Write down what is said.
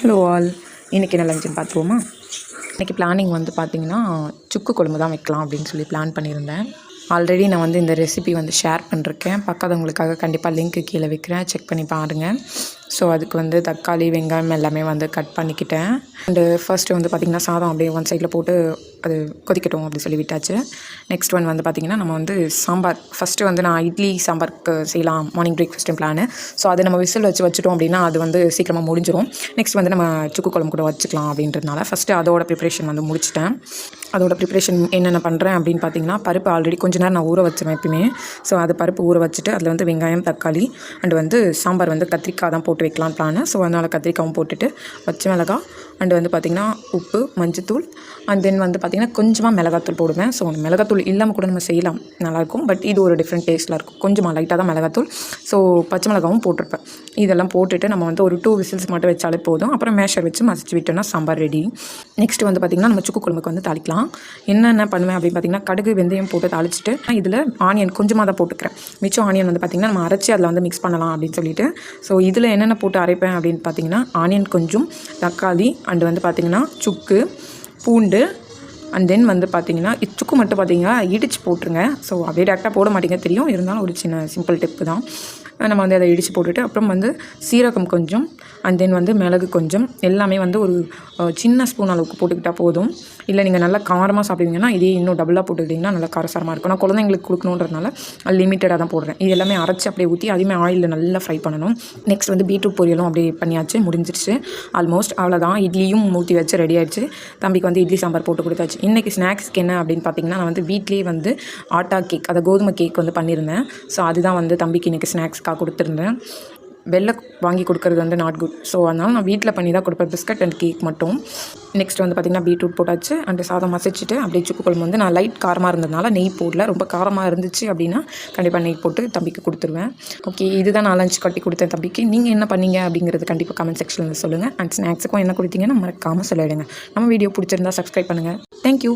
Hello all, இன்றைக்கி என்ன லஞ்சுன்னு பார்த்துருவோமா? இன்றைக்கி பிளானிங் வந்து பார்த்திங்கன்னா சுக்கு குழம்பு தான் வைக்கலாம் அப்படின்னு சொல்லி பிளான் பண்ணியிருந்தேன். ஆல்ரெடி நான் வந்து இந்த ரெசிபி வந்து ஷேர் பண்ணிருக்கேன். பக்காதவங்களுக்காக கண்டிப்பாக லிங்க்கு கீழே வைக்கிறேன், செக் பண்ணி பாருங்கள். ஸோ அதுக்கு வந்து தக்காளி, வெங்காயம் எல்லாமே வந்து கட் பண்ணிக்கிட்டேன். அண்டு ஃபர்ஸ்ட்டு வந்து பார்த்திங்கன்னா சாதம் அப்படியே ஒன் சைடில் போட்டு அது கொதிக்கட்டும் அப்படி சொல்லி விட்டாச்சு. நெக்ஸ்ட் ஒன் வந்து பார்த்திங்கன்னா நம்ம வந்து சாம்பார் ஃபஸ்ட்டு வந்து நான் இட்லி சாம்பாருக்கு செய்யலாம் மார்னிங் பிரேக்ஃபாஸ்ட்டு பிளானு. ஸோ அது நம்ம விசில் வச்சுட்டோம் அப்படின்னா அது வந்து சீக்கிரமாக முடிஞ்சிடும். நெக்ஸ்ட் வந்து நம்ம சுக்கு குழம்பு கூட வச்சுக்கலாம் அப்படின்றதுனால ஃபஸ்ட்டு அதோட ப்ரிப்ரேஷன் வந்து முடிச்சிட்டேன். அதோட ப்ரிப்ரேஷன் என்னென்ன பண்ணுறேன் அப்படின்னு பார்த்திங்கன்னா, பருப்பு ஆல்ரெடி கொஞ்ச நேரம் நான் ஊற வச்சுருவேன் எப்பயுமே. ஸோ அது பருப்பு ஊற வச்சுட்டு அதில் வந்து வெங்காயம், தக்காளி அண்டு வந்து சாம்பார் வந்து கத்திரிக்காய் தான் போட்டு வைக்கலாம் பிளானு. ஸோ அதனால் கத்திரிக்காயும் போட்டுட்டு பச்சை மிளகாய் அண்டு வந்து பார்த்திங்கன்னா உப்பு, மஞ்சத்தூள் அண்ட் தென் வந்து பார்த்திங்கன்னா கொஞ்சமாக மிளகாத்தூள் போடுவேன். ஸோ மிளகாத்தூள் இல்லாமல் கூட நம்ம செய்யலாம், நல்லாயிருக்கும். பட் இது ஒரு டிஃப்ரெண்ட் டேஸ்ட்டில் இருக்கும். கொஞ்சமாக லைட்டாக தான் மிளகாத்தூள். ஸோ பச்சை மிளகாவும் போட்டிருப்பேன். இதெல்லாம் போட்டுட்டு நம்ம வந்து ஒரு 2 விசில்ஸ் மட்டும் வச்சாலே போதும். அப்புறம் மேஷர் வச்சு மசிச்சு விட்டோன்னா சாம்பார் ரெடி. நெக்ஸ்ட் வந்து பார்த்திங்கன்னா நம்ம சுக்கு குழம்புக்கு வந்து தாளிக்கலாம். என்னென்ன பண்ணுவேன் அப்படின்னு பார்த்திங்கன்னா, கடுகு, வெந்தயம் போட்டு தாளிச்சிட்டு இதில் ஆனியன் கொஞ்சமாக தான் போட்டுக்கிறேன். மிச்சம் ஆனியன் வந்து பார்த்திங்கன்னா நம்ம அரைச்சி அதில் வந்து மிக்ஸ் பண்ணலாம் அப்படின்னு சொல்லிட்டு. ஸோ இதில் என்னென்ன போட்டு அரைப்பேன் அப்படின்னு பார்த்திங்கன்னா, ஆனியன் கொஞ்சம், தக்காளி அண்டு வந்து பார்த்திங்கன்னா சுக்கு, பூண்டு அண்ட் தென் வந்து பார்த்திங்கன்னா சுக்கு மட்டும் பார்த்திங்கன்னா இடித்து போட்டுருங்க. ஸோ அப்படியே டேரெக்டாக போட மாட்டேங்க தெரியும், இருந்தாலும் ஒரு சின்ன சிம்பிள் டிப்பு தான். நம்ம வந்து அதை இடித்து போட்டுட்டு அப்புறம் வந்து சீரகம் கொஞ்சம் அண்ட் தென் வந்து மிளகு கொஞ்சம் எல்லாமே வந்து ஒரு சின்ன ஸ்பூன் அளவுக்கு போட்டுக்கிட்டால் போதும். இல்லை நீங்கள் நல்லா காரமாக சாப்பிடுவீங்கன்னா இதே இன்னும் டபுளாக போட்டுக்கிட்டிங்கன்னா நல்லா காரசாரமாக இருக்கும். நான் குழந்தைங்களுக்கு கொடுக்கணுன்றதுனால லிமிட்டடாக தான் போடுறேன். இது எல்லாமே அரைச்சி அப்படியே ஊற்றி அதையுமே ஆயிலில் நல்லா ஃப்ரை பண்ணணும். நெக்ஸ்ட் வந்து பீட்ரூட் பொரியலும் அப்படியே பண்ணியாச்சு, முடிஞ்சிருச்சு ஆல்மோஸ்ட். அவ்வளோதான், இட்லியும் ஊற்றி வச்சு ரெடி ஆகிடுச்சு. தம்பிக்கு வந்து இட்லி சாம்பார் போட்டு கொடுத்தாச்சு. இன்றைக்கி ஸ்நாக்ஸ்க்கு என்ன அப்படின்னு பார்த்திங்கன்னா, நான் வந்து வீட்லேயே வந்து ஆட்டா கேக், அதை கோதுமை கேக் வந்து பண்ணியிருந்தேன். ஸோ அதுதான் வந்து தம்பிக்கு இன்றைக்கி ஸ்நாக்ஸ்க்காக கொடுத்துருந்தேன். வெளில வாங்கி கொடுக்குறது வந்து நாட் குட். ஸோ அதனால் நான் வீட்டில் பண்ணி தான் கொடுப்பேன், பிஸ்கட் அண்ட் கேக் மட்டும். நெக்ஸ்ட் வந்து பார்த்திங்கன்னா பீட்ரூட் போட்டாச்சு அண்டு சாதம் மசிச்சுட்டு அப்படியே சுக்கு குழம்பு வந்து நான் லைட் காரமாக இருந்ததுனால நெய் போடல. ரொம்ப காரமாக இருந்துச்சு அப்படின்னா கண்டிப்பாக நெய் போட்டு தம்பிக்கு கொடுத்துருவேன். ஓகே, இதுதான் நான் லஞ்ச் கட்டி கொடுத்தேன் தம்பிக்கு. நீங்கள் என்ன பண்ணீங்க அப்படிங்கிறது கண்டிப்பாக கமெண்ட் செக்ஷனில் சொல்லுங்கள். அண்ட் ஸ்நாக்ஸுக்கும் என்ன கொடுத்தீங்கன்னா மறக்காமல் சொல்லிவிடுங்க. நம்ம வீடியோ பிடிச்சிருந்தா சப்ஸ்கிரைப் பண்ணுங்கள். தேங்க்யூ.